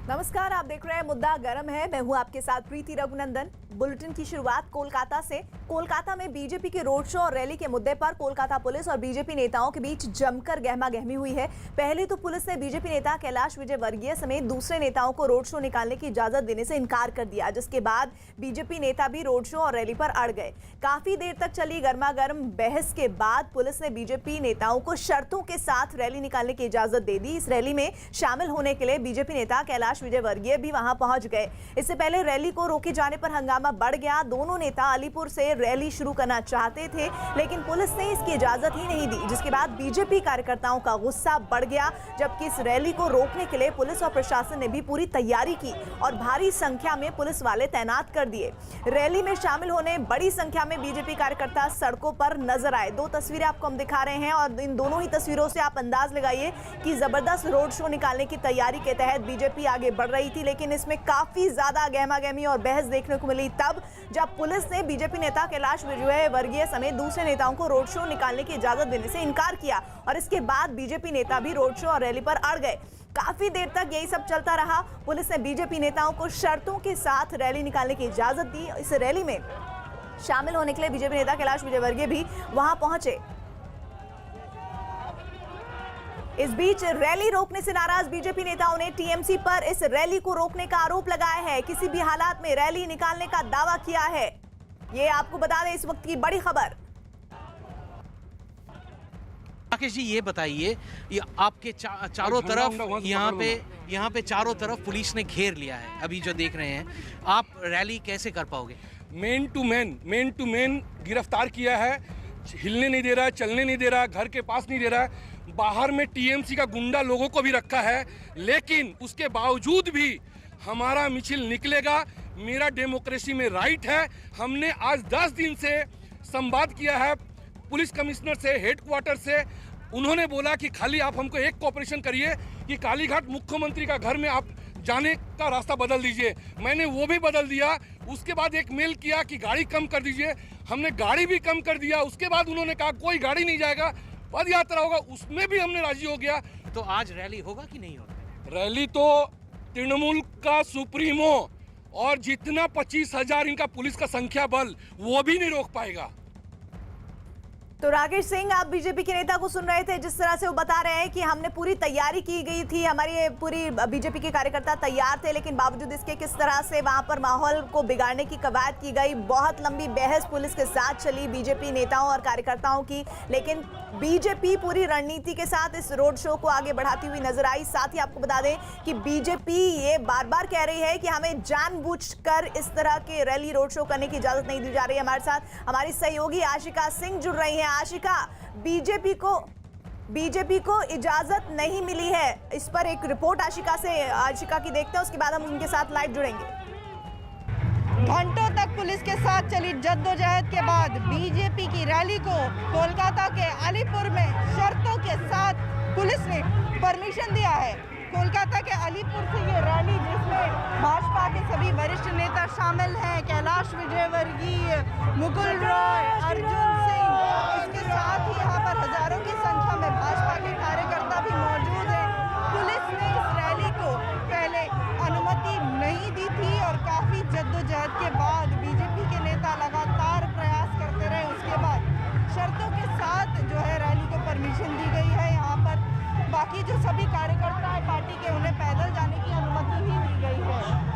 नमस्कार, आप देख रहे हैं मुद्दा गर्म है। मैं हूं आपके साथ प्रीति रघुनंदन। बुलेटिन की शुरुआत कोलकाता से। कोलकाता में बीजेपी के रोड शो और रैली के मुद्दे पर कोलकाता पुलिस और बीजेपी नेताओं के बीच जमकर गहमागहमी हुई है। पहले तो पुलिस ने बीजेपी नेता कैलाश विजयवर्गीय समेत दूसरे नेताओं को रोड शो निकालने की इजाजत देने से इनकार कर दिया, जिसके बाद बीजेपी नेता भी रोड शो और रैली पर अड़ गए। काफी देर तक चली गर्मागर्म बहस के बाद पुलिस ने बीजेपी नेताओं को शर्तों के साथ रैली निकालने की इजाजत दे दी। इस रैली में शामिल होने के लिए बीजेपी नेता कैलाश विजयवर्गीय भी वहां पहुंच गए। इससे पहले रैली को रोके जाने पर हंगामा बढ़ गया। दोनों नेता अलीपुर से रैली शुरू करना चाहते थे, लेकिन पुलिस ने इसकी इजाजत ही नहीं दी, जिसके बाद बीजेपी कार्यकर्ताओं का गुस्सा बढ़ गया। जबकि इस रैली को रोकने के लिए पुलिस और प्रशासन ने भी पूरी तैयारी की और भारी संख्या में पुलिस वाले तैनात कर दिए। रैली में शामिल होने बड़ी संख्या में बीजेपी कार्यकर्ता सड़कों पर नजर आए। दो तस्वीरें आपको हम दिखा रहे हैं और इन दोनों ही तस्वीरों से आप अंदाज लगाइए कि जबरदस्त रोड शो निकालने की तैयारी के तहत बीजेपी आगे बढ़ रही थी, लेकिन इसमें काफी ज्यादा गहमागहमी और बहस देखने को मिली तब जब पुलिस ने बीजेपी नेता कैलाश विजयवर्गीय समेत दूसरे नेताओं को रोड शो निकालने की इजाजत देने से इनकार किया और इसके बाद बीजेपी नेता भी रोड शो और रैली पर अड़ गए। काफी देर तक यही सब चलता रहा। पुलिस ने बीजेपी नेताओं को शर्तों के साथ रैली निकालने की इजाजत दी। इस रैली में शामिल होने के लिए बीजेपी नेता कैलाश विजयवर्गीय भी वहां पहुंचे। इस बीच रैली रोकने से नाराज बीजेपी नेताओं ने टीएमसी पर इस रैली को रोकने का आरोप लगाया है। किसी भी हालात में रैली निकालने का दावा किया है। ये आपको बता दें इस वक्त की बड़ी खबर। राकेश जी, ये बताइए, ये आपके चारों तरफ यहाँ पे चारों तरफ पुलिस ने घेर लिया है, अभी जो देख रहे हैं, आप रैली कैसे कर पाओगे? मैन टू मैन गिरफ्तार किया है। हिलने नहीं दे रहा है, चलने नहीं दे रहा है, घर के पास नहीं दे रहा है। बाहर में टीएमसी का गुंडा लोगों को भी रखा है, लेकिन उसके बावजूद भी हमारा मिছিল निकलेगा। मेरा डेमोक्रेसी में राइट है। हमने आज 10 दिन से संवाद किया है पुलिस कमिश्नर से, हेडक्वार्टर से। उन्होंने बोला कि खाली आप हमको एक कोऑपरेशन करिए कि कालीघाट मुख्यमंत्री का घर में आप जाने का रास्ता बदल दीजिए। मैंने वो भी बदल दिया। उसके बाद एक मेल किया कि गाड़ी कम कर दीजिए। हमने गाड़ी भी कम कर दिया। उसके बाद उन्होंने कहा कोई गाड़ी नहीं जाएगा, पद यात्रा होगा, उसमें भी हमने राजी हो गया। तो आज रैली होगा कि नहीं होगा? रैली तो तृणमूल का सुप्रीमो और जितना 25,000 इनका पुलिस का संख्या बल, वो भी नहीं रोक पाएगा। तो राकेश सिंह, आप बीजेपी के नेता को सुन रहे थे, जिस तरह से वो बता रहे हैं कि हमने पूरी तैयारी की गई थी, हमारी पूरी बीजेपी के कार्यकर्ता तैयार थे, लेकिन बावजूद इसके किस तरह से वहां पर माहौल को बिगाड़ने की कवायद की गई। बहुत लंबी बहस पुलिस के साथ चली बीजेपी नेताओं और कार्यकर्ताओं की, लेकिन बीजेपी पूरी रणनीति के साथ इस रोड शो को आगे बढ़ाती हुई नजर आई। साथ ही आपको बता दें कि बीजेपी ये बार बार कह रही है कि हमें जानबूझकर इस तरह के रैली रोड शो करने की इजाजत नहीं दी जा रही है। हमारे साथ हमारी सहयोगी आशिका सिंह जुड़ रही हैं। आशिका, बीजेपी को इजाजत नहीं मिली है, इस पर एक रिपोर्ट आशिका की देखते हैं, उसके बाद हम उनके साथ लाइव जुड़ेंगे। घंटों तक पुलिस के साथ चली जद्दोजहद के बाद बीजेपी की रैली को कोलकाता के अलीपुर में शर्तों के साथ पुलिस ने परमिशन दिया है। कोलकाता के अलीपुर से ये रैली, जिसमें भाजपा के सभी वरिष्ठ नेता शामिल हैं, कैलाश विजयवर्गीय, मुकुल रॉय, अर्जुन सिंह, इसके साथ ही यहाँ पर हजारों की संख्या में भाजपा के कार्यकर्ता भी मौजूद हैं। पुलिस ने इस रैली को पहले अनुमति नहीं दी थी और काफ़ी जद्दोजहद के बाद बीजेपी के नेता लगातार प्रयास करते रहे। उसके बाद शर्तों के साथ जो है रैली को परमिशन दी गई है। यहाँ पर बाकी जो सभी कार्यकर्ता हैं पार्टी के, उन्हें पैदल जाने की अनुमति भी दी गई है।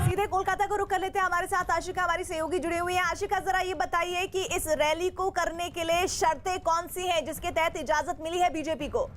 सीधे कोलकाता को रुक कर लेते हैं। हमारे साथ आशिका, हमारी सहयोगी, जुड़ी हुई हैं। आशिका, जरा ये बताइए कि इस रैली को करने के लिए शर्तें कौन सी हैं जिसके तहत इजाजत मिली है बीजेपी को?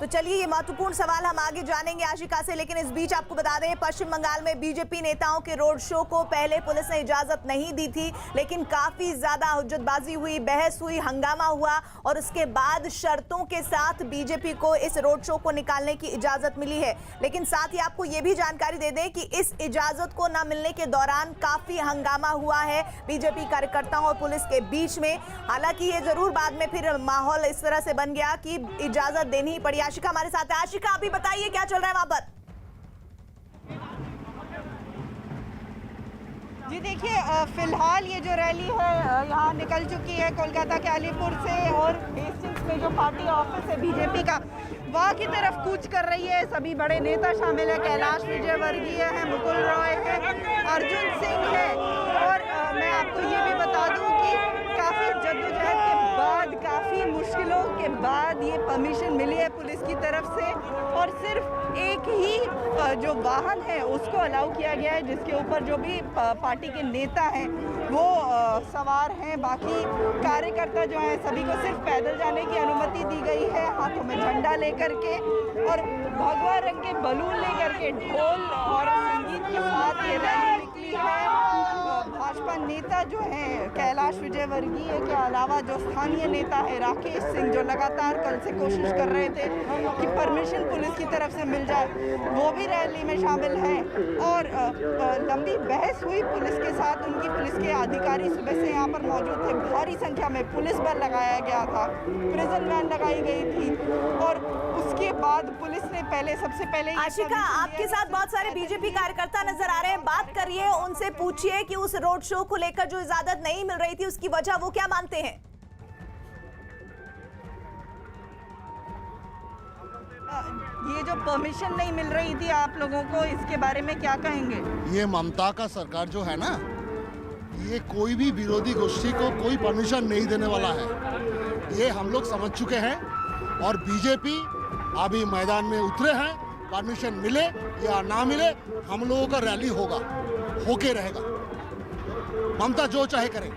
तो चलिए, ये महत्वपूर्ण सवाल हम आगे जानेंगे आशिका से, लेकिन इस बीच आपको बता दें पश्चिम बंगाल में बीजेपी नेताओं के रोड शो को पहले पुलिस ने इजाजत नहीं दी थी, लेकिन काफी ज्यादा हुज्जतबाजी हुई, बहस हुई, हंगामा हुआ और उसके बाद शर्तों के साथ बीजेपी को इस रोड शो को निकालने की इजाजत मिली है। लेकिन साथ ही आपको ये भी जानकारी दे दें कि इस इजाजत को न मिलने के दौरान काफी हंगामा हुआ है बीजेपी कार्यकर्ताओं और पुलिस के बीच में। हालांकि ये जरूर बाद में फिर माहौल इस तरह से बन गया कि इजाजत देनी ही पड़ी। आशिका हमारे साथ है। आशिका, अभी बताइए क्या चल रहा है वहां पर? जी देखिए, फिलहाल ये जो रैली है यहाँ निकल चुकी है कोलकाता के अलीपुर से, और हेस्टिंग्स में जो पार्टी ऑफिस है बीजेपी का वहाँ की तरफ कूच कर रही है। सभी बड़े नेता शामिल है, कैलाश विजयवर्गीय है, मुकुल रॉय है, अर्जुन सिंह है, और मैं आपको ये भी बता दूं कि काफ़ी जद्दोजहद के बाद, काफ़ी मुश्किलों के बाद ये परमिशन मिली है पुलिस की तरफ से, और सिर्फ एक ही जो वाहन है उसको अलाउ किया गया है, जिसके ऊपर जो भी पार्टी के नेता हैं वो सवार हैं। बाकी कार्यकर्ता जो हैं सभी को सिर्फ पैदल जाने की अनुमति दी गई है, हाथों में झंडा लेकर के और भगवा रंग के बलून लेकर के, ढोल और संगीत के साथ ये रैली निकली है। भाजपा नेता जो हैं कैलाश विजयवर्गीय के अलावा जो स्थानीय नेता है राकेश सिंह, जो लगातार कल से कोशिश कर रहे थे कि परमिशन पुलिस की तरफ से मिल जाए, वो भी रैली में शामिल हैं। और लंबी बहस हुई पुलिस के साथ, उनकी पुलिस के अधिकारी सुबह से यहाँ पर मौजूद थे, भारी संख्या में पुलिस बल लगाया गया था, प्रिजन वैन लगाई गई थी, और उसके बाद पुलिस ने सबसे पहले आशिका, आपके साथ बहुत सारे बीजेपी कार्यकर्ता नजर आ रहे हैं, बात करिए, उनसे पूछिए कि उस रोड शो को लेकर जो इजाजत नहीं मिल रही थी उसकी वजह वो क्या मानते हैं? ये जो परमिशन नहीं मिल रही थी आप लोगों को, इसके बारे में क्या कहेंगे? ये ममता का सरकार जो है ना, ये कोई भी विरोधी गोष्ठी को कोई परमिशन नहीं देने वाला है, ये हम लोग समझ चुके हैं। और बीजेपी अभी मैदान में उतरे हैं, परमिशन मिले या ना मिले हम लोगों का रैली होगा, होके रहेगा, ममता जो चाहे करे।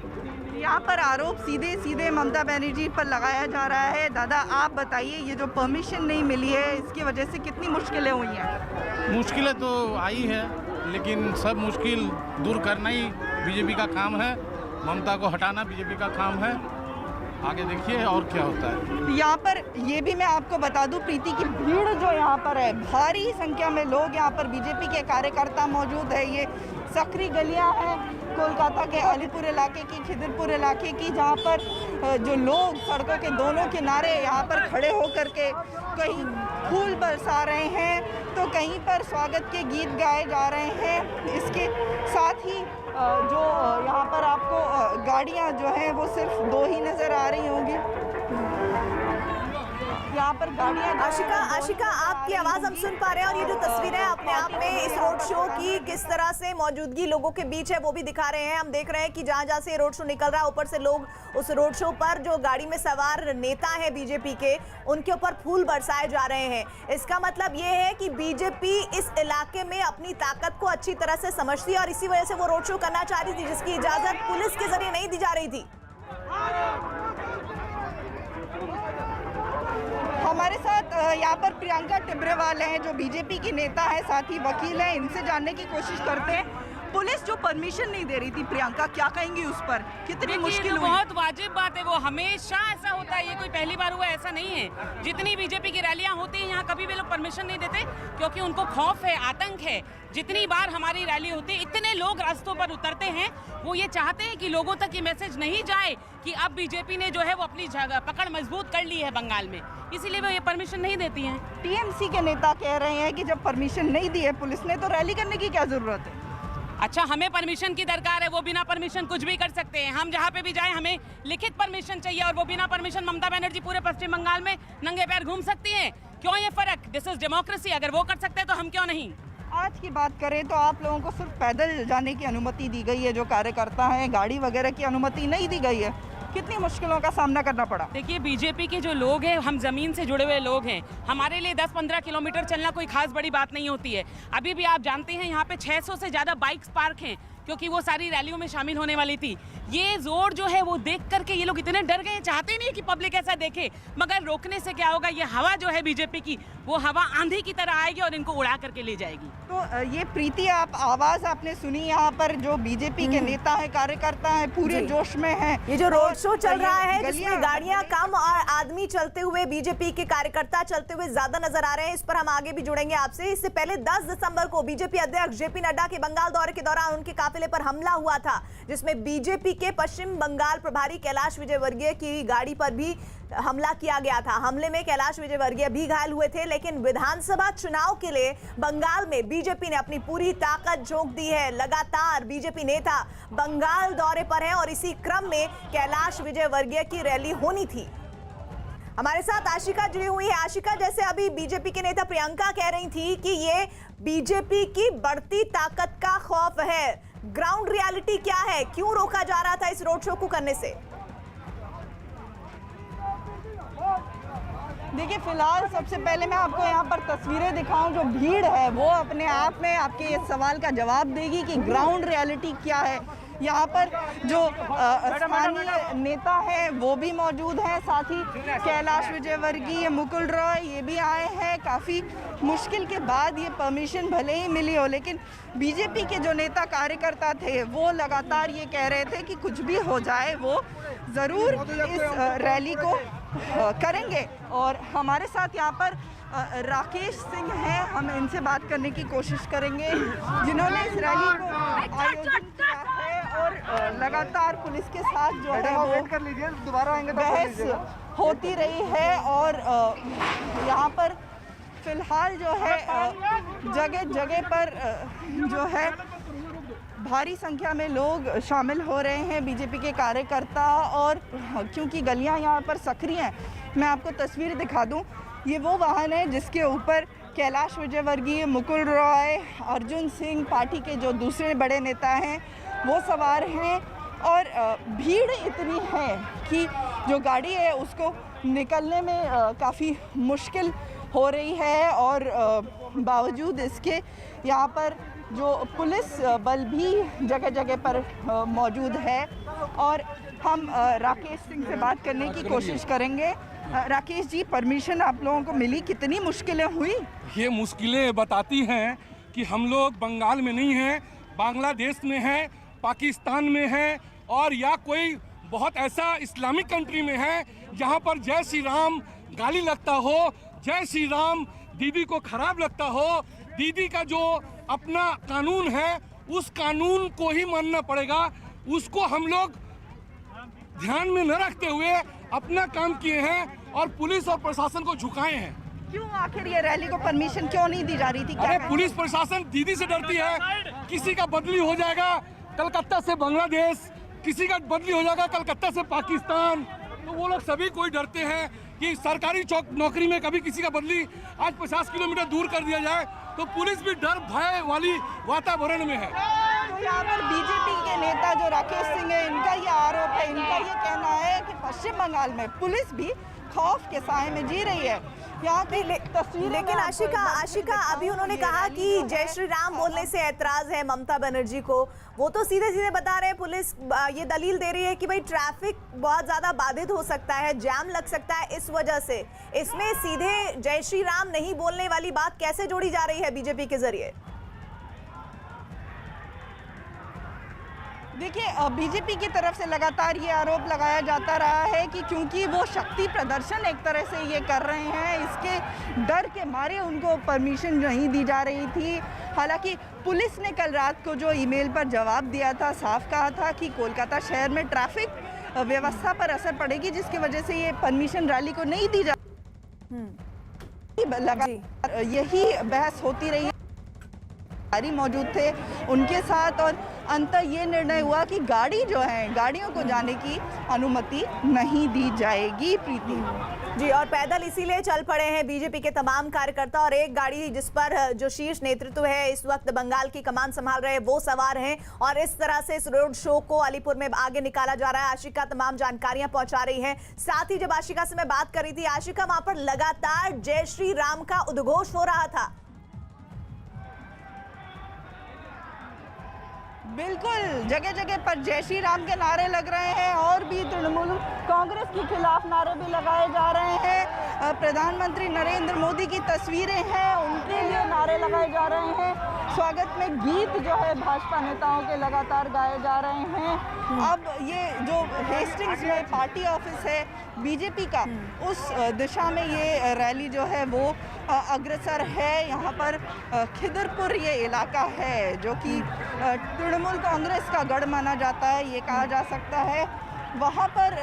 यहाँ पर आरोप सीधे सीधे ममता बनर्जी पर लगाया जा रहा है। दादा आप बताइए, ये जो परमिशन नहीं मिली है इसकी वजह से कितनी मुश्किलें हुई हैं? मुश्किलें तो आई है, लेकिन सब मुश्किल दूर करना ही बीजेपी का काम है, ममता को हटाना बीजेपी का काम है। आगे देखिए और क्या होता है। यहाँ पर ये भी मैं आपको बता दूं, प्रीति की भीड़ जो यहाँ पर है, भारी संख्या में लोग यहाँ पर बीजेपी के कार्यकर्ता मौजूद है। ये सकरी गलियाँ हैं कोलकाता के अलीपुर इलाके की, खिदरपुर इलाके की, जहाँ पर जो लोग सड़कों के दोनों किनारे यहाँ पर खड़े होकर के कहीं फूल बरसा रहे हैं तो कहीं पर स्वागत के गीत गाए जा रहे हैं। इसके साथ ही जो यहाँ पर आपको गाड़ियाँ जो हैं वो सिर्फ 2 ही नज़र आ रही होंगी। यहाँ पर गाड़ियाँ, आशिका आपकी आवाज हम सुन पा रहे हैं, और ये जो तस्वीरें अपने आप में इस रोड शो की किस तरह से मौजूदगी लोगों के बीच है वो भी दिखा रहे हैं। हम देख रहे हैं कि जहां जहां से रोड शो निकल रहा है, ऊपर से लोग उस रोड शो पर जो गाड़ी में सवार नेता है बीजेपी के, उनके ऊपर फूल बरसाए जा रहे हैं। इसका मतलब ये है कि बीजेपी इस इलाके में अपनी ताकत को अच्छी तरह से समझती है और इसी वजह से वो रोड शो करना चाह रही थी, जिसकी इजाजत पुलिस के जरिए नहीं दी जा रही थी। हमारे साथ यहाँ पर प्रियंका टिब्रेवाल हैं, जो बीजेपी की नेता है, साथ ही वकील हैं। इनसे जानने की कोशिश करते हैं, पुलिस जो परमिशन नहीं दे रही थी, प्रियंका क्या कहेंगी उस पर? कितनी मुश्किल हुई? बहुत वाजिब बात है, वो हमेशा ऐसा होता है, ये कोई पहली बार हुआ ऐसा नहीं है। जितनी बीजेपी की रैलियां होती हैं यहाँ कभी भी लोग परमिशन नहीं देते, क्योंकि उनको खौफ है, आतंक है। जितनी बार हमारी रैली होती है, इतने लोग रास्तों पर उतरते हैं, वो ये चाहते हैं कि लोगों तक ये मैसेज नहीं जाए कि अब बीजेपी ने जो है वो अपनी जगह पकड़ मजबूत कर ली है बंगाल में, इसीलिए वो ये परमिशन नहीं देती हैं। टीएमसी के नेता कह रहे हैं कि जब परमिशन नहीं दी है पुलिस ने तो रैली करने की क्या जरूरत है? अच्छा, हमें परमिशन की दरकार है, वो बिना परमिशन कुछ भी कर सकते हैं। हम जहाँ पे भी जाएं हमें लिखित परमिशन चाहिए, और वो बिना परमिशन ममता बनर्जी पूरे पश्चिम बंगाल में नंगे पैर घूम सकती हैं। क्यों ये फर्क? This is democracy. अगर वो कर सकते हैं तो हम क्यों नहीं? आज की बात करें तो आप लोगों को सिर्फ पैदल जाने की अनुमति दी गई है, जो कार्यकर्ता हैं, गाड़ी वगैरह की अनुमति नहीं दी गई है। कितनी मुश्किलों का सामना करना पड़ा? देखिए, बीजेपी के जो लोग हैं, हम जमीन से जुड़े हुए लोग हैं, हमारे लिए 10-15 किलोमीटर चलना कोई खास बड़ी बात नहीं होती है। अभी भी आप जानते हैं यहाँ पे 600 से ज़्यादा बाइक्स पार्क हैं, क्योंकि वो सारी रैलियों में शामिल होने वाली थी। ये जोर जो है वो देख करके ये लोग इतने डर गए, चाहते नहीं कि पब्लिक ऐसा देखे, मगर रोकने से क्या होगा, ये हवा जो है बीजेपी की, वो हवा आंधी की तरह आएगी और इनको उड़ा करके ले जाएगी। तो ये प्रीति, आप आवाज आपने सुनी, यहाँ पर जो बीजेपी के नेता है, कार्यकर्ता है, पूरे जोश में हैं। ये जो रोड शो चल रहा है, जिसमें गाड़ियां कम और आदमी चलते हुए, बीजेपी के कार्यकर्ता चलते हुए ज्यादा नजर आ रहे हैं, इस पर हम आगे भी जुड़ेंगे आपसे। इससे पहले 10 दिसंबर को बीजेपी अध्यक्ष जेपी नड्डा के बंगाल दौरे के दौरान उनके काफिले काफिले पर हमला हुआ था, जिसमें बीजेपी के पश्चिम बंगाल प्रभारी कैलाश विजयवर्गीय की गाड़ी पर भी हमला किया गया था। हमले में कैलाश विजयवर्गीय भी घायल हुए थे, लेकिन विधानसभा चुनाव के लिए बंगाल में बीजेपी ने अपनी पूरी ताकत झोंक दी है। लगातार बीजेपी नेता बंगाल दौरे पर हैं और इसी क्रम में कैलाश विजयवर्गीय की रैली होनी थी। हमारे साथ आशिका जुड़ी हुई है। आशिका, जैसे अभी बीजेपी के नेता प्रियंका कह रही थी कि ये बीजेपी की बढ़ती ताकत का खौफ है, ग्राउंड रियलिटी क्या है? क्यों रोका जा रहा था इस रोड शो को करने से? देखिए, फिलहाल सबसे पहले मैं आपको यहाँ पर तस्वीरें दिखाऊं। जो भीड़ है वो अपने आप में आपके इस सवाल का जवाब देगी कि ग्राउंड रियलिटी क्या है। यहाँ पर जो स्थानीय नेता है वो भी मौजूद हैं, साथ ही कैलाश विजयवर्गीय, मुकुल रॉय ये भी आए हैं। काफ़ी मुश्किल के बाद ये परमिशन भले ही मिली हो, लेकिन बीजेपी के जो नेता कार्यकर्ता थे वो लगातार ये कह रहे थे कि कुछ भी हो जाए वो ज़रूर इस रैली को करेंगे। और हमारे साथ यहाँ पर राकेश सिंह हैं, हम इनसे बात करने की कोशिश करेंगे, जिन्होंने इस रैली को आयोजित किया है और लगातार पुलिस के साथ जो है वो बहस होती रही है। और यहाँ पर फिलहाल जो है जगह जगह पर जो है भारी संख्या में लोग शामिल हो रहे हैं, बीजेपी के कार्यकर्ता। और क्योंकि गलियां यहाँ पर सक्रिय हैं, मैं आपको तस्वीर दिखा दूं। ये वो वाहन है जिसके ऊपर कैलाश विजयवर्गीय, मुकुल रॉय, अर्जुन सिंह, पार्टी के जो दूसरे बड़े नेता हैं वो सवार हैं। और भीड़ इतनी है कि जो गाड़ी है उसको निकलने में काफ़ी मुश्किल हो रही है। और बावजूद इसके यहाँ पर जो पुलिस बल भी जगह जगह पर मौजूद है। और हम राकेश सिंह से बात करने की कोशिश करेंगे। राकेश जी, परमिशन आप लोगों को मिली, कितनी मुश्किलें हुई? ये मुश्किलें बताती हैं कि हम लोग बंगाल में नहीं हैं, बांग्लादेश में हैं, पाकिस्तान में हैं, और या कोई बहुत ऐसा इस्लामिक कंट्री में है जहाँ पर जय श्री राम गाली लगता हो, जय श्री राम दीदी को खराब लगता हो। दीदी का जो अपना कानून है उस कानून को ही मानना पड़ेगा। उसको हम लोग ध्यान में न रखते हुए अपना काम किए हैं और पुलिस और प्रशासन को झुकाए हैं। क्यों आखिर ये रैली को परमिशन क्यों नहीं दी जा रही थी? अरे पुलिस प्रशासन दीदी से डरती है, किसी का बदली हो जाएगा कलकत्ता से बांग्लादेश, किसी का बदली हो जाएगा कलकत्ता से पाकिस्तान, तो वो लोग सभी कोई डरते हैं कि सरकारी नौकरी में कभी किसी का बदली आज 50 किलोमीटर दूर कर दिया जाए, तो पुलिस भी डर भय वाली वातावरण में है। तो यहाँ पर बीजेपी के नेता जो राकेश सिंह है, इनका ये आरोप है, इनका ये कहना है कि पश्चिम बंगाल में पुलिस भी खौफ के साए में जी रही है। यहाँ की तस्वीर। लेकिन आशिका अभी उन्होंने कहा कि जय श्री राम बोलने से ऐतराज है ममता बनर्जी को। वो तो सीधे सीधे बता रहे हैं, पुलिस ये दलील दे रही है कि भाई ट्रैफिक बहुत ज्यादा बाधित हो सकता है, जाम लग सकता है, इस वजह से। इसमें सीधे जय श्री राम नहीं बोलने वाली बात कैसे जोड़ी जा रही है बीजेपी के जरिए? देखिए, बीजेपी की तरफ से लगातार ये आरोप लगाया जाता रहा है कि क्योंकि वो शक्ति प्रदर्शन एक तरह से ये कर रहे हैं, इसके डर के मारे उनको परमिशन नहीं दी जा रही थी। हालांकि पुलिस ने कल रात को जो ईमेल पर जवाब दिया था, साफ कहा था कि कोलकाता शहर में ट्रैफिक व्यवस्था पर असर पड़ेगी, जिसकी वजह से ये परमिशन रैली को नहीं दी जा। लगातार यही बहस होती रही, मौजूद थे उनके साथ, और अंत ये निर्णय हुआ कि गाड़ी जो है, गाड़ियों को जाने की अनुमति नहीं दी जाएगी। प्रीति जी, और पैदल इसीलिए चल पड़े हैं बीजेपी के तमाम कार्यकर्ता, और एक गाड़ी जिस पर जो शीर्ष नेतृत्व है इस वक्त बंगाल की कमान संभाल रहे हैं वो सवार हैं, और इस तरह से इस रोड शो को अलीपुर में आगे निकाला जा रहा है। आशिका तमाम जानकारियां पहुंचा रही है। साथ ही जब आशिका से मैं बात कर रही थी, आशिका, वहां पर लगातार जय श्री राम का उद्घोष हो रहा था। बिल्कुल, जगह जगह पर जय श्री राम के नारे लग रहे हैं, और भी तृणमूल कांग्रेस कांग्रेस के खिलाफ नारे भी लगाए जा रहे हैं। प्रधानमंत्री नरेंद्र मोदी की तस्वीरें हैं, उनके लिए नारे लगाए जा रहे हैं। स्वागत में गीत जो है भाजपा नेताओं के लगातार गाए जा रहे हैं। अब ये जो हेस्टिंग्स में पार्टी ऑफिस है बीजेपी का, उस दिशा में ये रैली जो है वो अग्रसर है। यहाँ पर खिदरपुर ये इलाका है जो कि तृणमूल कांग्रेस का गढ़ माना जाता है, ये कहा जा सकता है। वहाँ पर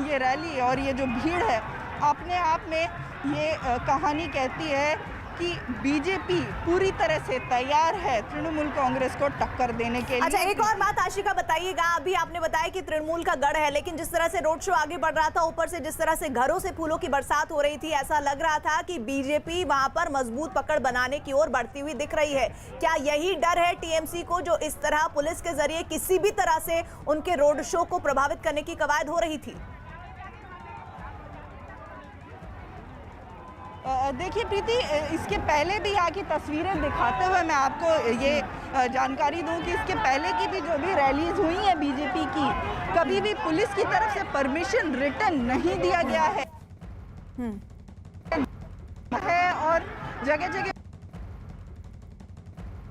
ये रैली और ये जो भीड़ है अपने आप में ये कहानी कहती है कि बीजेपी पूरी तरह से तैयार है तृणमूल कांग्रेस को टक्कर देने के लिए। अच्छा, एक और बात आशिका बताइएगा, अभी आपने बताया कि तृणमूल का गढ़ है, लेकिन जिस तरह से रोड शो आगे बढ़ रहा था, ऊपर से जिस तरह से घरों से फूलों की बरसात हो रही थी, ऐसा लग रहा था कि बीजेपी वहां पर मजबूत पकड़ बनाने की ओर बढ़ती हुई दिख रही है। क्या यही डर है टीएमसी को, जो इस तरह पुलिस के जरिए किसी भी तरह से उनके रोड शो को प्रभावित करने की कवायद हो रही थी? देखिए प्रीति, इसके पहले भी यहाँ की तस्वीरें दिखाते हुए मैं आपको ये जानकारी दूं कि इसके पहले की भी जो भी रैलीज हुई हैं बीजेपी की, कभी भी पुलिस की तरफ से परमिशन रिटर्न नहीं दिया गया है। और जगह जगह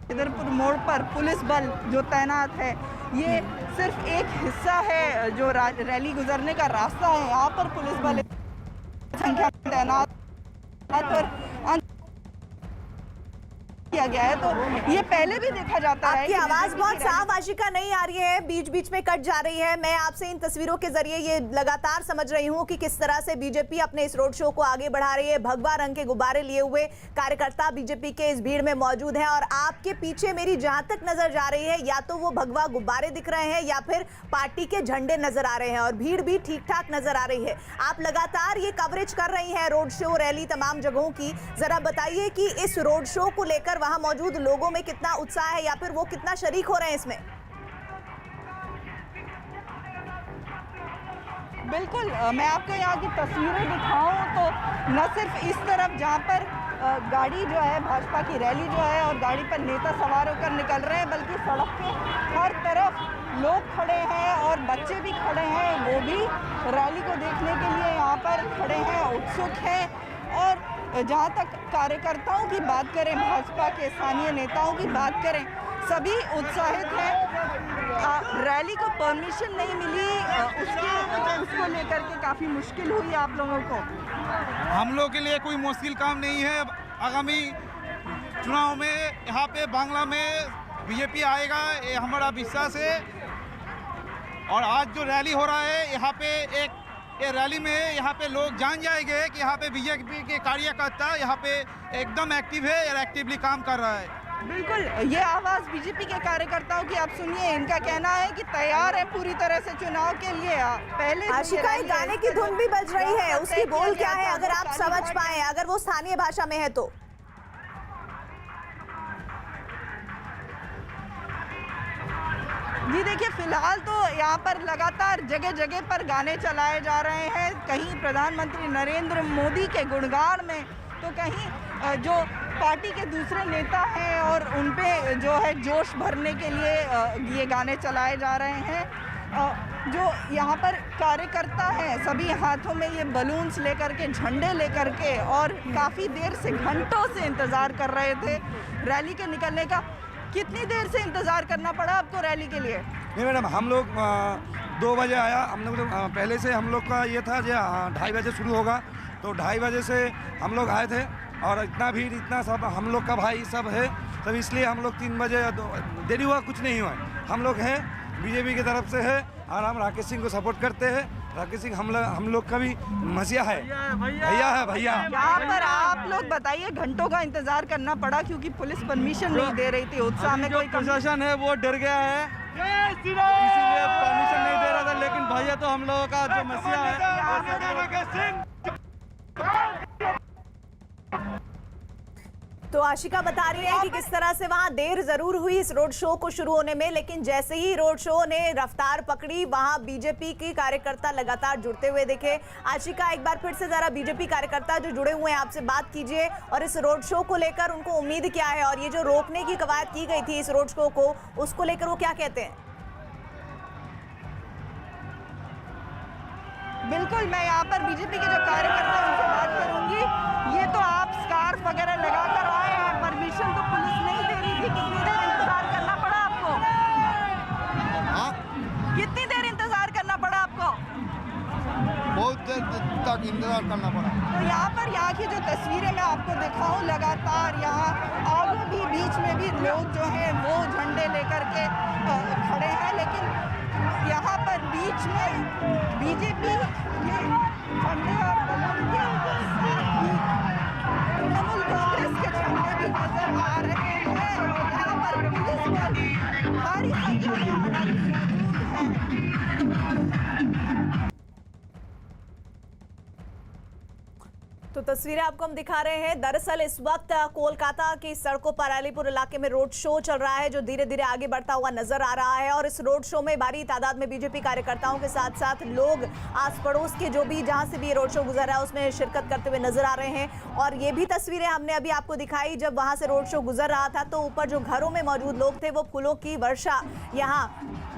खिदरपुर मोड़ पर पुलिस बल जो तैनात है, ये सिर्फ एक हिस्सा है जो रैली गुजरने का रास्ता है। यहाँ पर पुलिस बल संख्या में तैनात पर किया गया है, तो ये पहले भी देखा जाता है। आपकी आवाज बहुत साफ आशिका नहीं आ रही है, बीच बीच में कट जा रही है। मैं आपसे इन तस्वीरों के जरिए ये लगातार समझ रही हूँ कि किस तरह से बीजेपी अपने इस रोड शो को आगे बढ़ा रही है। भगवा रंग के गुब्बारे लिए हुए कार्यकर्ता बीजेपी के इस भीड़ में मौजूद है, और आपके पीछे मेरी जहां तक नजर जा रही है, या तो वो भगवा गुब्बारे दिख रहे हैं या फिर पार्टी के झंडे नजर आ रहे हैं, और भीड़ भी ठीक ठाक नजर आ रही है। आप लगातार ये कवरेज कर रही हैं रोड शो, रैली, तमाम जगहों की। जरा बताइए कि इस रोड शो को लेकर वहां मौजूद लोगों में कितना उत्साह है, या फिर वो कितना शरीक हो रहे हैं इसमें? बिल्कुल, मैं आपको यहाँ की तस्वीरें दिखाऊं तो न सिर्फ इस तरफ जहाँ पर गाड़ी जो है भाजपा की रैली जो है और गाड़ी पर नेता सवार होकर निकल रहे हैं, बल्कि सड़क के हर तरफ लोग खड़े हैं और बच्चे भी खड़े हैं, वो भी रैली को देखने के लिए यहाँ पर खड़े हैं, उत्सुक हैं। और जहाँ तक कार्यकर्ताओं की बात करें, भाजपा के स्थानीय नेताओं की बात करें, सभी उत्साहित हैं। रैली को परमिशन नहीं मिली, उसको लेकर के काफ़ी मुश्किल हुई आप लोगों को। हम लोग के लिए कोई मुश्किल काम नहीं है। आगामी चुनाव में यहाँ पे बांग्ला में बीजेपी आएगा, ये हमारा विश्वास है। और आज जो रैली हो रहा है यहाँ पे, ये रैली में यहाँ पे लोग जान जाएंगे कि यहाँ पे बीजेपी के कार्यकर्ता यहाँ पे एकदम एक्टिव है और एक्टिवली काम कर रहा है। बिल्कुल, ये आवाज़ बीजेपी के कार्यकर्ताओं की आप सुनिए। इनका कहना है कि तैयार है पूरी तरह से चुनाव के लिए। पहले आशिका, एक गाने की धुन भी बज रही है, उसकी बोल क्या है अगर आप समझ पाए, अगर वो स्थानीय भाषा में है तो? जी देखिए, फिलहाल तो यहाँ पर लगातार जगह जगह पर गाने चलाए जा रहे हैं, कहीं प्रधानमंत्री नरेंद्र मोदी के गुणगान में, तो कहीं जो पार्टी के दूसरे नेता हैं और उन पे जो है जोश भरने के लिए ये गाने चलाए जा रहे हैं। जो यहाँ पर कार्यकर्ता हैं सभी हाथों में ये बलून्स लेकर के, झंडे लेकर के, और काफ़ी देर से, घंटों से इंतज़ार कर रहे थे रैली के निकलने का। कितनी देर से इंतज़ार करना पड़ा आपको रैली के लिए? नहीं मैडम, हम लोग 2 बजे आया। हम लोग पहले से हम लोग का ये था जो 2:30 बजे शुरू होगा, तो 2:30 बजे से हम लोग आए थे, और इतना भीड़, इतना सब हम लोग का भाई सब है, तब इसलिए हम लोग 3 बजे देरी हुआ, कुछ नहीं हुआ। हम लोग हैं बीजेपी की तरफ से है, और हम राकेश सिंह को सपोर्ट करते हैं। राकेश सिंह हम लोग का भी मसीहा है, भैया है, भैया। यहाँ पर आप लोग बताइए, घंटों का इंतजार करना पड़ा क्योंकि पुलिस परमिशन नहीं दे रही थी। उत्साह में कोई प्रशासन है वो डर गया है, इसीलिए परमिशन नहीं दे रहा था, लेकिन भैया तो हम लोगों का जो मसीहा है। तो आशिका बता रही है कि किस तरह से वहां देर जरूर हुई इस रोड शो को शुरू होने में, लेकिन जैसे ही रोड शो ने रफ्तार पकड़ी, वहां बीजेपी के कार्यकर्ता लगातार जुड़ते हुए दिखे। आशिका, एक बार फिर से जरा बीजेपी कार्यकर्ता जो जुड़े हुए हैं आपसे बात कीजिए, और इस रोड शो को लेकर उनको उम्मीद क्या है, और ये जो रोकने की कवायद की गई थी इस रोड शो को, उसको लेकर वो क्या कहते हैं? बिल्कुल मैं यहाँ पर बीजेपी के जो कार्यकर्ता हैं उनसे बात करूंगी। ये तो आप स्कार्फ वगैरह लगाकर आए हैं, परमिशन तो पुलिस नहीं दे रही थी, कितनी देर इंतजार करना पड़ा आपको? कितनी देर इंतजार करना पड़ा आपको? बहुत देर तक इंतजार करना पड़ा। तो यहाँ की जो तस्वीरें मैं आपको दिखाऊं, लगातार यहाँ आगे भी बीच में भी लोग जो हैं वो झंडे लेकर के खड़े हैं, लेकिन यहाँ पर बीच में बीजेपी के झंडे और बलून के साथ ही तृणमूल कांग्रेस के झंडे भी नजर आ रहे हैं। और यहाँ पर पुलिस बल भारी संख्या में मौजूद है। तो तस्वीरें आपको हम दिखा रहे हैं। दरअसल इस वक्त कोलकाता की सड़कों पर अलीपुर इलाके में रोड शो चल रहा है, जो धीरे धीरे आगे बढ़ता हुआ नजर आ रहा है। और इस रोड शो में भारी तादाद में बीजेपी कार्यकर्ताओं के साथ साथ लोग आस पड़ोस के जो भी जहां से भी ये रोड शो गुजर रहा है उसमें शिरकत करते हुए नजर आ रहे हैं। और ये भी तस्वीरें हमने अभी आपको दिखाई, जब वहां से रोड शो गुजर रहा था तो ऊपर जो घरों में मौजूद लोग थे वो फूलों की वर्षा यहाँ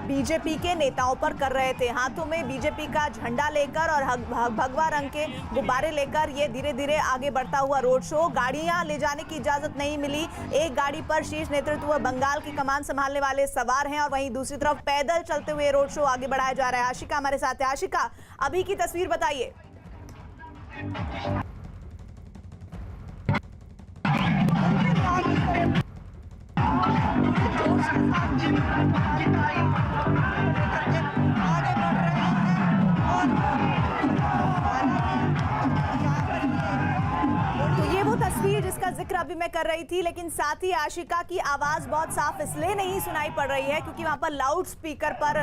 बीजेपी के नेताओं पर कर रहे थे। हाथों में बीजेपी का झंडा लेकर और भगवा रंग के गुब्बारे लेकर ये धीरे धीरे आगे बढ़ता हुआ रोड शो। गाड़ियां ले जाने की इजाजत नहीं मिली। एक गाड़ी पर शीर्ष नेतृत्व बंगाल की कमान संभालने वाले सवार हैं और वहीं दूसरी तरफ पैदल चलते हुए रोड शो आगे बढ़ाया जा रहा है। आशिका हमारे साथ है। आशिका, अभी की तस्वीर बताइए। तो ये वो तस्वीर जिसका जिक्र अभी मैं कर रही थी, लेकिन साथ ही आशिका की आवाज बहुत साफ इसलिए नहीं सुनाई पड़ रही है क्योंकि वहां पर लाउड स्पीकर पर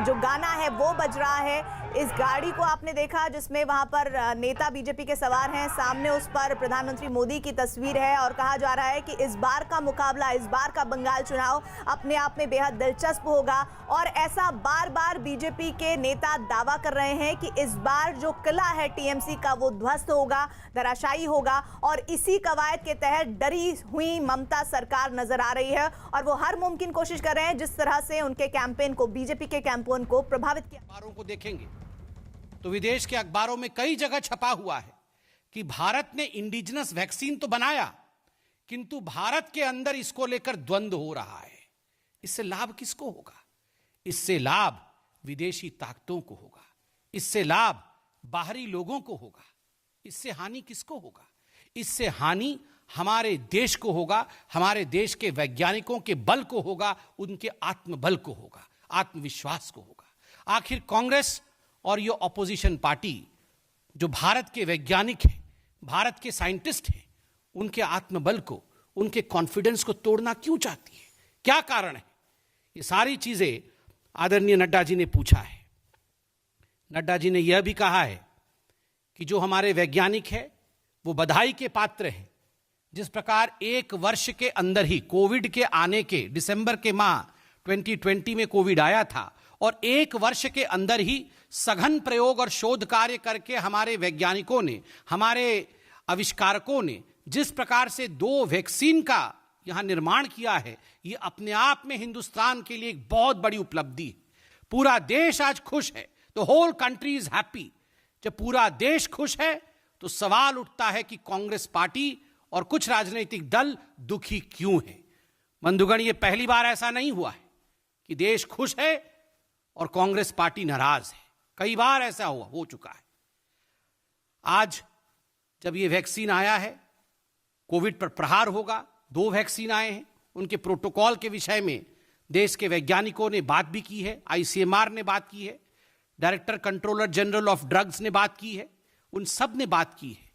जो गाना है वो बज रहा है। इस गाड़ी को आपने देखा जिसमें वहां पर नेता बीजेपी के सवार हैं, सामने उस पर प्रधानमंत्री मोदी की तस्वीर है और कहा जा रहा है कि इस बार का मुकाबला, इस बार का बंगाल चुनाव अपने आप में बेहद दिलचस्प होगा। और ऐसा बार बार बीजेपी के नेता दावा कर रहे हैं कि इस बार जो किला है टीएमसी का वो ध्वस्त होगा, धराशायी होगा। और इसी कवायद के तहत डरी हुई ममता सरकार नजर आ रही है और वो हर मुमकिन कोशिश कर रहे हैं जिस तरह से उनके कैंपेन को, बीजेपी के कैंपेन को प्रभावित किया। अखबारों को देखेंगे तो विदेश के अखबारों में कई जगह छपा हुआ है कि भारत ने इंडिजिनस वैक्सीन तो बनाया किंतु भारत के अंदर इसको लेकर द्वंद्व हो रहा है। इससे लाभ किसको होगा? इससे लाभ विदेशी ताकतों को होगा, इससे लाभ बाहरी लोगों को होगा। इससे हानि किसको होगा? इससे हानि हमारे देश को होगा, हमारे देश के वैज्ञानिकों के बल को होगा, उनके आत्मबल को होगा, आत्मविश्वास को होगा। आखिर कांग्रेस और ये ऑपोजिशन पार्टी जो भारत के वैज्ञानिक हैं, भारत के साइंटिस्ट हैं, उनके आत्मबल को, उनके कॉन्फिडेंस को तोड़ना क्यों चाहती है? क्या कारण है? ये सारी चीजें आदरणीय नड्डा जी ने पूछा है। नड्डा जी ने यह भी कहा है कि जो हमारे वैज्ञानिक हैं वो बधाई के पात्र हैं। जिस प्रकार एक वर्ष के अंदर ही कोविड के आने के, दिसंबर के माह 2020 में कोविड आया था और एक वर्ष के अंदर ही सघन प्रयोग और शोध कार्य करके हमारे वैज्ञानिकों ने, हमारे आविष्कारकों ने जिस प्रकार से 2 वैक्सीन का यहां निर्माण किया है, यह अपने आप में हिंदुस्तान के लिए एक बहुत बड़ी उपलब्धि है। पूरा देश आज खुश है, the whole country is happy. जब पूरा देश खुश है तो सवाल उठता है कि कांग्रेस पार्टी और कुछ राजनीतिक दल दुखी क्यों हैं। बंधुगण, यह पहली बार ऐसा नहीं हुआ है कि देश खुश है और कांग्रेस पार्टी नाराज है। कई बार ऐसा हो चुका है। आज जब यह वैक्सीन आया है, कोविड पर प्रहार होगा, 2 वैक्सीन आए हैं, उनके प्रोटोकॉल के विषय में देश के वैज्ञानिकों ने बात भी की है, आईसीएमआर ने बात की है, director controller general of drugs ने बात की है, उन सब ने बात की है।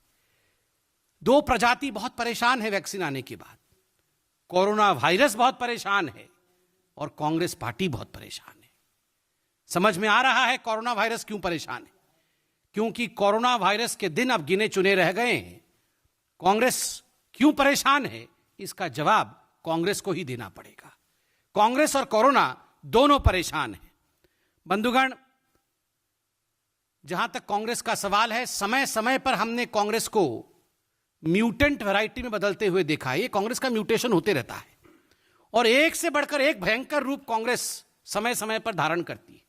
2 प्रजाति बहुत परेशान है वैक्सीन आने के बाद। कोरोना वायरस बहुत परेशान है और कांग्रेस पार्टी बहुत परेशान है। समझ में आ रहा है कोरोना वायरस क्यों परेशान है, क्योंकि कोरोना वायरस के दिन अब गिने चुने रह गए हैं। कांग्रेस क्यों परेशान है, इसका जवाब कांग्रेस को ही देना पड़ेगा। कांग्रेस और कोरोना दोनों परेशान हैं। बंधुगण, जहां तक कांग्रेस का सवाल है, समय समय पर हमने कांग्रेस को म्यूटेंट वैरायटी में बदलते हुए देखा है। ये कांग्रेस का म्यूटेशन होते रहता है और एक से बढ़कर एक भयंकर रूप कांग्रेस समय समय पर धारण करती है।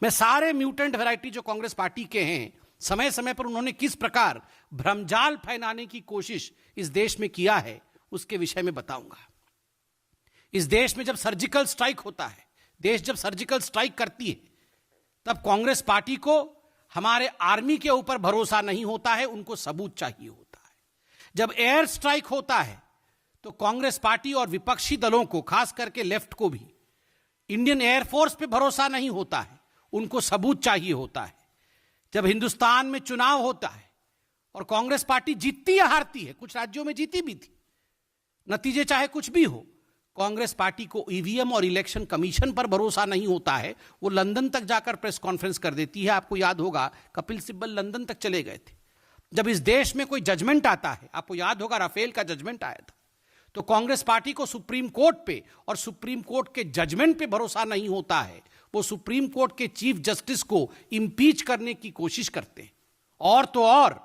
मैं सारे म्यूटेंट वैरायटी जो कांग्रेस पार्टी के हैं, समय समय पर उन्होंने किस प्रकार भ्रमजाल फैलाने की कोशिश इस देश में किया है, उसके विषय में बताऊंगा। इस देश में जब सर्जिकल स्ट्राइक होता है, देश जब सर्जिकल स्ट्राइक करती है, तब कांग्रेस पार्टी को हमारे आर्मी के ऊपर भरोसा नहीं होता है, उनको सबूत चाहिए होता है। जब एयर स्ट्राइक होता है तो कांग्रेस पार्टी और विपक्षी दलों को, खास करके लेफ्ट को भी, इंडियन एयरफोर्स पे भरोसा नहीं होता है, उनको सबूत चाहिए होता है। जब हिंदुस्तान में चुनाव होता है और कांग्रेस पार्टी जीतती या हारती है, कुछ राज्यों में जीती भी थी, नतीजे चाहे कुछ भी हो, कांग्रेस पार्टी को ईवीएम और इलेक्शन कमीशन पर भरोसा नहीं होता है। वो लंदन तक जाकर प्रेस कॉन्फ्रेंस कर देती है। आपको याद होगा कपिल सिब्बल लंदन तक चले गए थे। जब इस देश में कोई जजमेंट आता है, आपको याद होगा राफेल का जजमेंट आया था, तो कांग्रेस पार्टी को सुप्रीम कोर्ट पे और सुप्रीम कोर्ट के जजमेंट पे भरोसा नहीं होता है। वो सुप्रीम कोर्ट के चीफ जस्टिस को इंपीच करने की कोशिश करते हैं। और तो और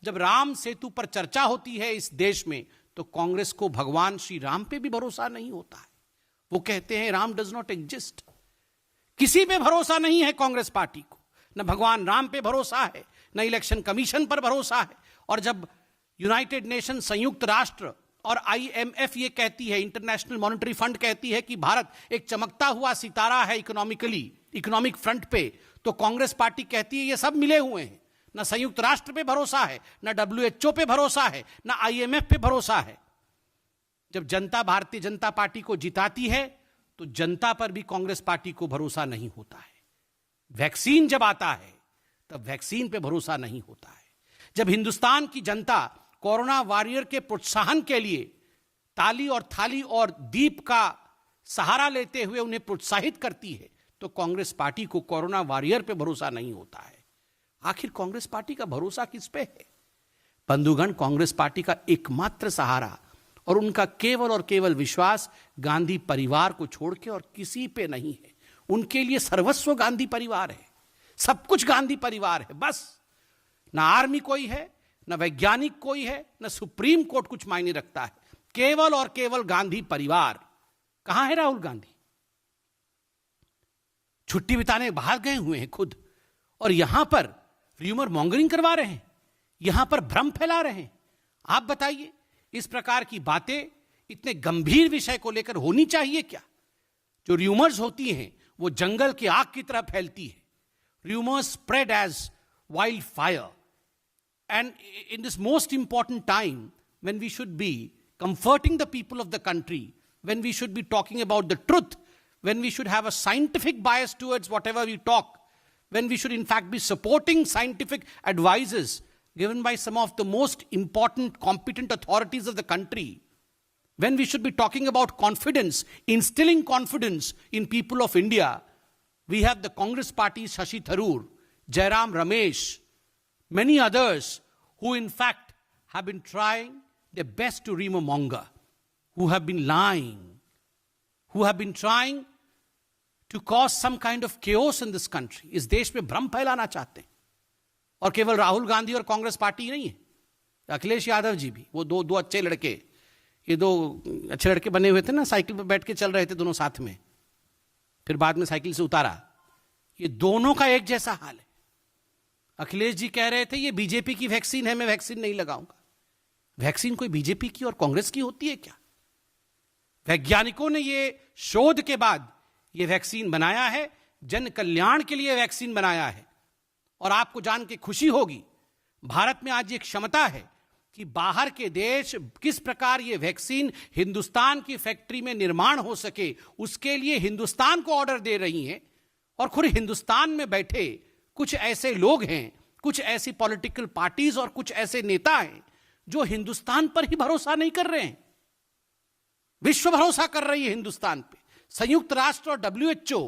जब राम सेतु पर चर्चा होती है इस देश में, तो कांग्रेस को भगवान श्री राम पे भी भरोसा नहीं होता है। वो कहते हैं राम डज नॉट एग्जिस्ट। किसी पे भरोसा नहीं है कांग्रेस पार्टी को, न भगवान राम पे भरोसा है, न इलेक्शन कमीशन पर भरोसा है। और जब यूनाइटेड नेशन, संयुक्त राष्ट्र और IMF ये कहती है, इंटरनेशनल मॉनेटरी फंड कहती है कि भारत एक चमकता हुआ सितारा है इकोनॉमिक फ्रंट पे, तो कांग्रेस पार्टी कहती है ये सब मिले हुए हैं। न संयुक्त राष्ट्र पे भरोसा है, न WHO पे भरोसा है, न IMF पे भरोसा है। जब जनता भारतीय जनता पार्टी को जिताती है तो जनता पर भी कांग्रेस पार्टी को भरोसा नहीं होता है। वैक्सीन जब आता है तब वैक्सीन पे भरोसा नहीं होता है। जब हिंदुस्तान की जनता कोरोना वॉरियर के प्रोत्साहन के लिए ताली और थाली और दीप का सहारा लेते हुए उन्हें प्रोत्साहित करती है, तो कांग्रेस पार्टी को कोरोना वॉरियर पे भरोसा नहीं होता है। आखिर कांग्रेस पार्टी का भरोसा किस पे है? बंधुगण, कांग्रेस पार्टी का एकमात्र सहारा और उनका केवल और केवल विश्वास गांधी परिवार को छोड़ के और किसी पे नहीं है। उनके लिए सर्वस्व गांधी परिवार है, सब कुछ गांधी परिवार है। बस ना आर्मी कोई है, ना वैज्ञानिक कोई है, ना सुप्रीम कोर्ट कुछ मायने रखता है, केवल और केवल गांधी परिवार। कहां है राहुल गांधी? छुट्टी बिताने बाहर गए हुए हैं खुद, और यहां पर र्यूमर मॉन्गरिंग करवा रहे हैं, यहां पर भ्रम फैला रहे हैं। आप बताइए, इस प्रकार की बातें इतने गंभीर विषय को लेकर होनी चाहिए क्या? जो र्यूमर्स होती हैं वो जंगल की आग की तरह फैलती है। Rumours spread as wildfire, and in this most important time when we should be comforting the people of the country, when we should be talking about the truth, when we should have a scientific bias towards whatever we talk, when we should in fact be supporting scientific advices given by some of the most important competent authorities of the country, when we should be talking about confidence, instilling confidence in people of India, we have the Congress party, Shashi Tharoor, Jairam Ramesh, many others who in fact have been trying their best to rumor-monger, who have been lying, who have been trying to cause some kind of chaos in this country. इस देश में भ्रम फैलाना चाहते हैं। और केवल राहुल गांधी और कांग्रेस पार्टी नहीं है, अखिलेश यादव जी भी, वो दो अच्छे लड़के, ये दो अच्छे लड़के बने हुए थे ना, साइकिल पर बैठ के चल रहे थे दोनों साथ में, फिर बाद में साइकिल से उतारा। ये दोनों का एक जैसा हाल है। अखिलेश जी कह रहे थे ये बीजेपी की वैक्सीन है, मैं वैक्सीन नहीं लगाऊंगा। वैक्सीन कोई बीजेपी की और कांग्रेस की होती है क्या? वैज्ञानिकों ने ये शोध के बाद ये वैक्सीन बनाया है, जन कल्याण के लिए वैक्सीन बनाया है। और आपको जान के खुशी होगी, भारत में आज ये क्षमता है कि बाहर के देश किस प्रकार ये वैक्सीन हिंदुस्तान की फैक्ट्री में निर्माण हो सके, उसके लिए हिंदुस्तान को ऑर्डर दे रही हैं। और खुद हिंदुस्तान में बैठे कुछ ऐसे लोग हैं, कुछ ऐसी पॉलिटिकल पार्टीज और कुछ ऐसे नेता हैं जो हिंदुस्तान पर ही भरोसा नहीं कर रहे हैं। विश्व भरोसा कर रही है हिंदुस्तान पे, संयुक्त राष्ट्र और WHO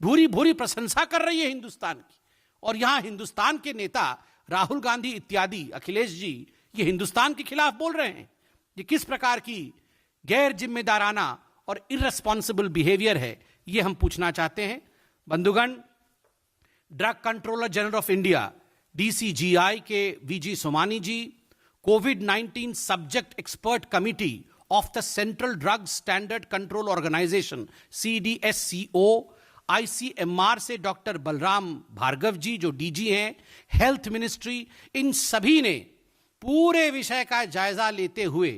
भूरी भूरी प्रशंसा कर रही है हिंदुस्तान की, और यहां हिंदुस्तान के नेता राहुल गांधी इत्यादि, अखिलेश जी, ये हिंदुस्तान के खिलाफ बोल रहे हैं। ये किस प्रकार की गैर जिम्मेदाराना और इररेस्पॉन्सिबल बिहेवियर है, ये हम पूछना चाहते हैं। बंधुगण, drug controller general of India DCGI के VG Somani ji, COVID-19 subject expert committee of the central drug standard control organisation CDSCO, ICMR से डॉक्टर बलराम भार्गव जी जो DG हैं, हेल्थ मिनिस्ट्री, इन सभी ने पूरे विषय का जायजा लेते हुए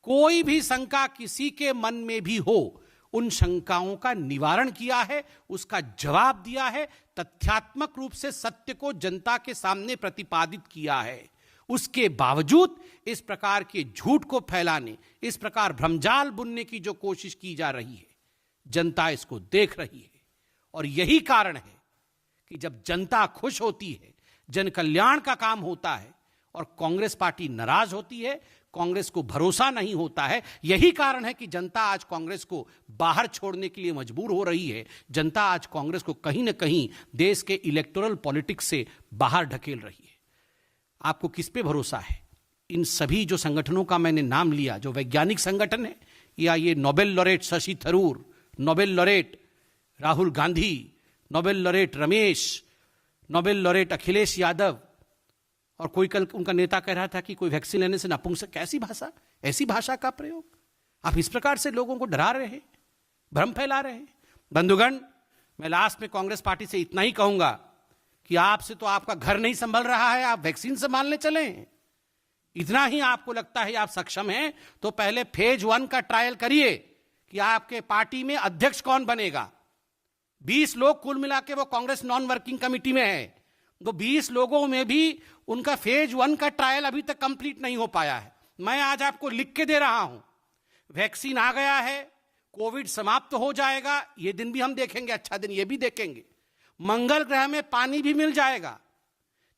कोई भी शंका किसी के मन में भी हो, उन शंकाओं का निवारण किया है, उसका जवाब दिया है, तथ्यात्मक रूप से सत्य को जनता के सामने प्रतिपादित किया है। उसके बावजूद इस प्रकार के झूठ को फैलाने, इस प्रकार भ्रमजाल बुनने की जो कोशिश की जा रही है, जनता इसको देख रही है। और यही कारण है कि जब जनता खुश होती है, जन कल्याण का काम होता है और कांग्रेस पार्टी नाराज होती है, कांग्रेस को भरोसा नहीं होता है, यही कारण है कि जनता आज कांग्रेस को बाहर छोड़ने के लिए मजबूर हो रही है। जनता आज कांग्रेस को कहीं ना कहीं देश के इलेक्टोरल पॉलिटिक्स से बाहर ढकेल रही है। आपको किस पे भरोसा है? इन सभी जो संगठनों का मैंने नाम लिया, जो वैज्ञानिक संगठन है, या ये Nobel laureate Shashi Tharoor, Nobel laureate Rahul Gandhi, Nobel laureate Ramesh, Nobel laureate Akhilesh Yadav, और कोई कल उनका नेता कह रहा था कि कोई वैक्सीन लेने से नपुंसक, कैसी भाषा, ऐसी भाषा का प्रयोग? आप इस प्रकार से लोगों को डरा रहे हैं, भ्रम फैला रहे हैं। बंधुगण, मैं लास्ट में कांग्रेस पार्टी से इतना ही कहूंगा कि आपसे तो आपका घर नहीं संभल रहा है, आप वैक्सीन संभालने चले। इतना ही आपको लगता है आप सक्षम हैं तो पहले फेज 1 का ट्रायल करिए कि आपके पार्टी में अध्यक्ष कौन बनेगा। 20 लोग कुल मिला के वो कांग्रेस नॉन वर्किंग कमेटी में है, तो 20 लोगों में भी उनका फेज 1 का ट्रायल अभी तक कंप्लीट नहीं हो पाया है। मैं आज आपको लिख के दे रहा हूं, वैक्सीन आ गया है, कोविड समाप्त हो जाएगा, ये दिन भी हम देखेंगे, अच्छा दिन ये भी देखेंगे। मंगल ग्रह में पानी भी मिल जाएगा,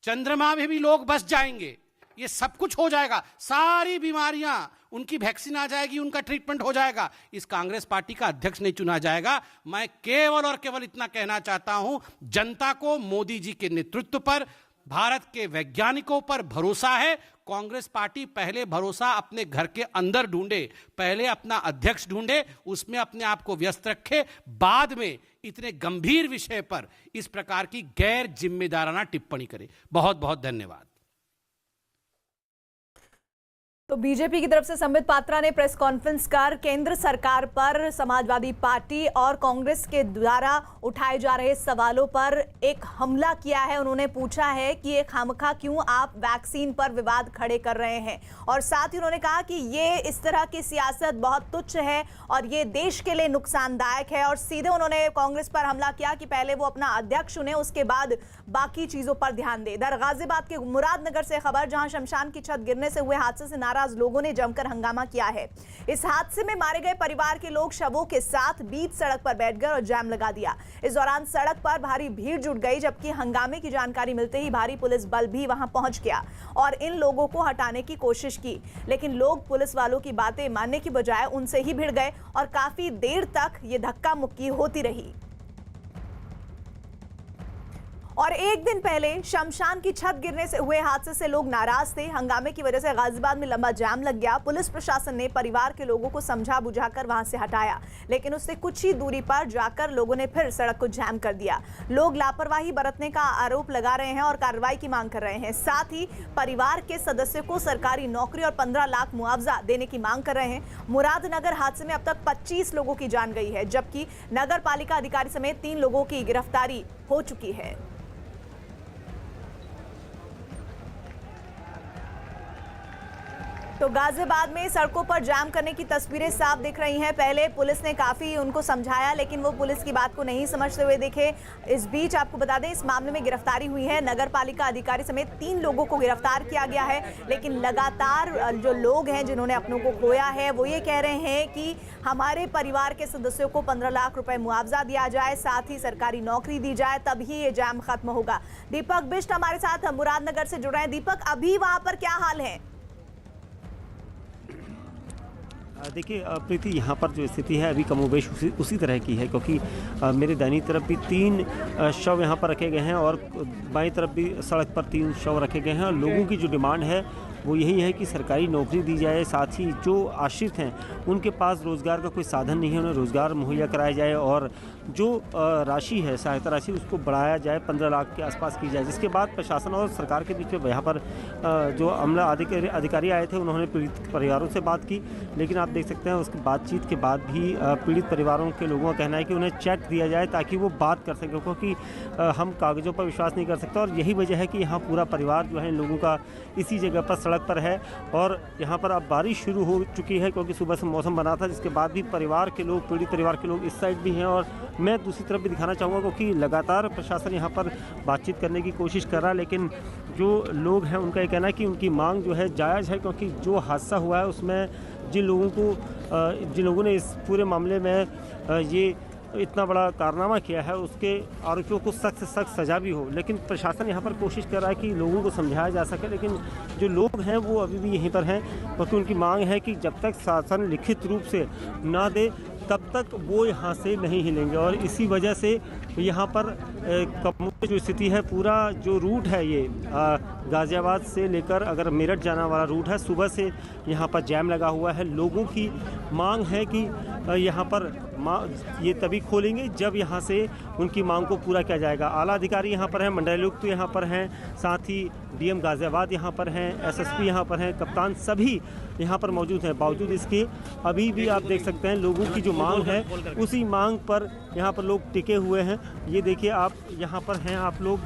चंद्रमा में भी लोग बस जाएंगे, ये सब कुछ हो जाएगा, सारी बीमारियां उनकी वैक्सीन आ जाएगी, उनका ट्रीटमेंट हो जाएगा। इस कांग्रेस पार्टी का अध्यक्ष नहीं चुना जाएगा। मैं केवल और केवल इतना कहना चाहता हूं, जनता को मोदी जी के नेतृत्व पर, भारत के वैज्ञानिकों पर भरोसा है। कांग्रेस पार्टी पहले भरोसा अपने घर के अंदर ढूंढे, पहले अपना अध्यक्ष ढूंढे, उसमें अपने आप को व्यस्त रखे, बाद में इतने गंभीर विषय पर इस प्रकार की गैर जिम्मेदाराना टिप्पणी करे। बहुत बहुत धन्यवाद। तो बीजेपी की तरफ से संबित पात्रा ने प्रेस कॉन्फ्रेंस कर केंद्र सरकार पर समाजवादी पार्टी और कांग्रेस के द्वारा उठाए जा रहे सवालों पर एक हमला किया है। उन्होंने पूछा है कि ये खामखा क्यों आप वैक्सीन पर विवाद खड़े कर रहे हैं, और साथ ही उन्होंने कहा कि ये इस तरह की सियासत बहुत तुच्छ है और ये देश के लिए नुकसानदायक है। और सीधे उन्होंने कांग्रेस पर हमला किया कि पहले वो अपना अध्यक्ष चुने, उसके बाद बाकी चीजों पर ध्यान दे। इधर गाजियाबाद के मुरादनगर से खबर, जहां शमशान की छत गिरने से हुए हादसे से नाराज लोगों ने जमकर हंगामा किया है। इस हादसे में मारे गए परिवार के लोग शवों के साथ बीच सड़क पर बैठ गए और जाम लगा दिया। इस दौरान सड़क पर भारी भीड़ जुट गई, जबकि हंगामे की जानकारी मिलते ही भारी पुलिस बल भी वहां पहुंच गया और इन लोगों को हटाने की कोशिश की, लेकिन लोग पुलिस वालों की बातें मानने की बजाय उनसे ही भिड़ गए और काफी देर तक ये धक्का मुक्की होती रही। और एक दिन पहले शमशान की छत गिरने से हुए हादसे से लोग नाराज थे। हंगामे की वजह से गाजियाबाद में लंबा जाम लग गया। पुलिस प्रशासन ने परिवार के लोगों को समझा बुझाकर वहां से हटाया, लेकिन उससे कुछ ही दूरी पर जाकर लोगों ने फिर सड़क को जाम कर दिया। लोग लापरवाही बरतने का आरोप लगा रहे हैं और कार्रवाई की मांग कर रहे हैं। साथ ही परिवार के सदस्यों को सरकारी नौकरी और 15 लाख मुआवजा देने की मांग कर रहे हैं। मुरादनगर हादसे में अब तक 25 लोगों की जान गई है, जबकि नगर पालिका अधिकारी समेत 3 लोगों की गिरफ्तारी हो चुकी है। तो गाजियाबाद में सड़कों पर जाम करने की तस्वीरें साफ दिख रही हैं। पहले पुलिस ने काफ़ी उनको समझाया, लेकिन वो पुलिस की बात को नहीं समझते हुए दिखे। इस बीच आपको बता दें, इस मामले में गिरफ्तारी हुई है। नगर पालिका अधिकारी समेत 3 लोगों को गिरफ्तार किया गया है, लेकिन लगातार जो लोग हैं जिन्होंने अपनों को खोया है, वो ये कह रहे हैं कि हमारे परिवार के सदस्यों को 15 लाख रुपए मुआवजा दिया जाए, साथ ही सरकारी नौकरी दी जाए, तभी ये जाम खत्म होगा। दीपक बिष्ट हमारे साथ मुरादनगर से जुड़ रहे हैं। दीपक, अभी वहां पर क्या हाल है? देखिए प्रीति, यहाँ पर जो स्थिति है अभी कमोबेश उसी तरह की है, क्योंकि मेरे दाहिनी तरफ भी 3 शव यहाँ पर रखे गए हैं और बाईं तरफ भी सड़क पर 3 शव रखे गए हैं। और लोगों की जो डिमांड है वो यही है कि सरकारी नौकरी दी जाए, साथ ही जो आश्रित हैं उनके पास रोज़गार का कोई साधन नहीं है, उन्हें रोज़गार मुहैया कराया जाए और जो राशि है, सहायता राशि, उसको बढ़ाया जाए, 15 लाख के आसपास की जाए। जिसके बाद प्रशासन और सरकार के बीच में यहाँ पर जो अमला अधिकारी आए थे उन्होंने पीड़ित परिवारों से बात की, लेकिन आप देख सकते हैं उसकी बातचीत के बाद भी पीड़ित परिवारों के लोगों का कहना है कि उन्हें चेक दिया जाए ताकि वो बात कर सकें, क्योंकि हम कागज़ों पर विश्वास नहीं कर सकते। और यही वजह है कि यहाँ पूरा परिवार जो है इन लोगों का इसी जगह पर सड़क पर है और यहाँ पर अब बारिश शुरू हो चुकी है क्योंकि सुबह से मौसम बना था, जिसके बाद भी परिवार के लोग, पीड़ित परिवार के लोग इस साइड भी हैं और मैं दूसरी तरफ भी दिखाना चाहूँगा क्योंकि लगातार प्रशासन यहाँ पर बातचीत करने की कोशिश कर रहा है, लेकिन जो लोग हैं उनका ये कहना है कि उनकी मांग जो है जायज़ है, क्योंकि जो हादसा हुआ है उसमें जिन लोगों ने इस पूरे मामले में ये इतना बड़ा कारनामा किया है उसके आरोपियों को सख्त से सख्त सज़ा भी हो। लेकिन प्रशासन यहाँ पर कोशिश कर रहा है कि लोगों को समझाया जा सके, लेकिन जो लोग हैं वो अभी भी यहीं पर हैं क्योंकि उनकी मांग है कि जब तक शासन लिखित रूप से ना दे तब तक वो यहाँ से नहीं हिलेंगे। और इसी वजह से यहाँ पर जो स्थिति है, पूरा जो रूट है ये गाज़ियाबाद से लेकर अगर मेरठ जाना वाला रूट है, सुबह से यहाँ पर जैम लगा हुआ है। लोगों की मांग है कि यहाँ पर ये तभी खोलेंगे जब यहाँ से उनकी मांग को पूरा किया जाएगा। आला अधिकारी यहाँ पर हैं, मंडलायुक्त यहाँ पर हैं, साथ ही डीएम गाज़ियाबाद यहाँ पर हैं, एसएसपी यहाँ पर हैं, कप्तान सभी यहाँ पर मौजूद हैं। बावजूद इसके अभी भी आप देख सकते हैं लोगों की जो मांग है उसी मांग पर यहाँ पर लोग टिके हुए हैं। ये देखिए आप यहाँ पर हैं, आप लोग,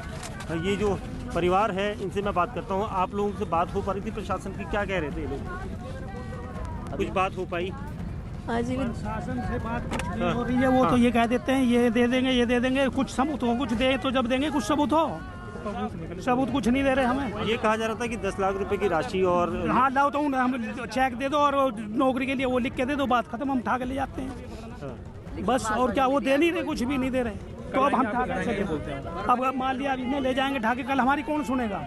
ये जो परिवार है इनसे मैं बात करता हूँ। आप लोगों से बात हो पा रही थी प्रशासन की, क्या कह रहे थे ये लोग? कुछ बात हो पाई? हाँ जी, प्रशासन से बात कुछ नहीं हो रही है। वो तो ये कह देते हैं ये दे देंगे, ये दे देंगे, कुछ सबूत हो, कुछ दे तो जब देंगे, कुछ सबूत हो, सबूत कुछ नहीं दे रहे हमें। ये कहा जा रहा था कि 10 लाख रुपए की राशि और हाँ लाओ तो हम चेक दे दो और नौकरी के लिए वो लिख के दे दो, बात खत्म, हम उठा के ले जाते हैं बस। और क्या वो दे नहीं रहे, कुछ भी नहीं दे रहे, तो अब हम क्या कर सकते? अब मान लिया इन्हें ले जाएंगे ढाके, कल हमारी कौन सुनेगा?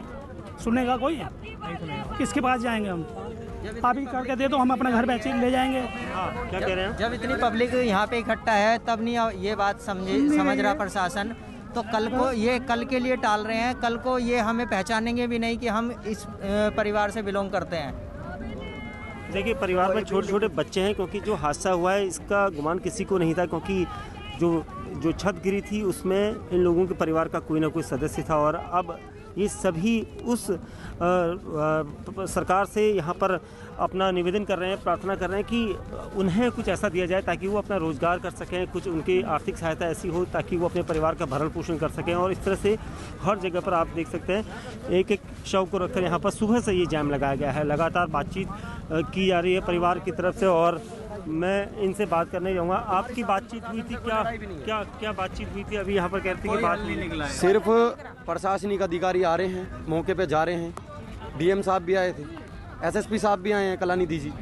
सुनेगा कोई? किसके पास जाएंगे हम? अभी करके दे दो, हम अपने घर बेच ले जाएंगे। क्या कह रहे हैं? जब इतनी पब्लिक यहाँ पे इकट्ठा है तब नहीं ये बात समझ रहा प्रशासन, तो कल को ये कल के लिए टाल रहे हैं, कल को ये हमें पहचानेंगे भी नहीं कि हम इस परिवार से बिलोंग करते हैं। देखिए परिवार में छोटे छोटे बच्चे हैं, क्योंकि जो हादसा हुआ है इसका गुमान किसी को नहीं था, क्योंकि जो छत गिरी थी उसमें इन लोगों के परिवार का कोई ना कोई सदस्य था। और अब ये सभी उस सरकार से यहाँ पर अपना निवेदन कर रहे हैं, प्रार्थना कर रहे हैं कि उन्हें कुछ ऐसा दिया जाए ताकि वो अपना रोज़गार कर सकें, कुछ उनकी आर्थिक सहायता ऐसी हो ताकि वो अपने परिवार का भरण पोषण कर सकें। और इस तरह से हर जगह पर आप देख सकते हैं एक एक शव को रखकर यहाँ पर सुबह से ये जाम लगाया गया है। लगातार बातचीत की जा रही है परिवार की तरफ से और मैं इनसे बात करने जाऊँगा। आपकी बातचीत हुई थी क्या बातचीत हुई थी? अभी यहाँ पर कहते हैं कि बात नहीं निकला है। सिर्फ प्रशासनिक अधिकारी आ रहे हैं, मौके पे जा रहे हैं, डीएम साहब भी आए थे, एसएसपी साहब भी आए हैं, कलानिधि जी।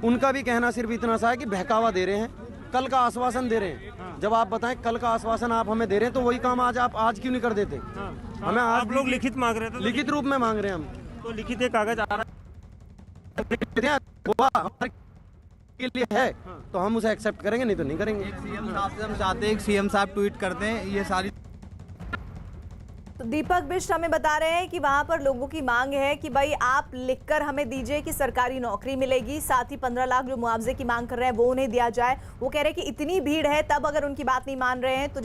उनका भी कहना सिर्फ इतना सा है कि बहकावा दे रहे हैं, कल का आश्वासन दे रहे हैं। जब आप बताएं कल का आश्वासन आप हमें दे रहे हैं तो वही काम आज क्यों नहीं कर देते? हमें आप लोग लिखित मांग रहे थे, लिखित रूप में मांग रहे हैं हम, तो लिखित एक कागज आ रहा के लिए है तो हम उसे एक्सेप्ट करेंगे, नहीं तो नहीं करेंगे। सीएम साहब से हम चाहते हैं सीएम साहब ट्वीट करते हैं ये सारी। तो दीपक बिष्ट हमें बता रहे हैं कि वहां पर लोगों की मांग है कि भाई आप लिखकर हमें दीजिए कि सरकारी नौकरी मिलेगी, साथ ही 15 लाख जो मुआवजे की मांग कर रहे हैं वो उन्हें दिया जाए। वो कह रहे हैं कि इतनी भीड़ है तब अगर उनकी बात नहीं मान रहे हैं तो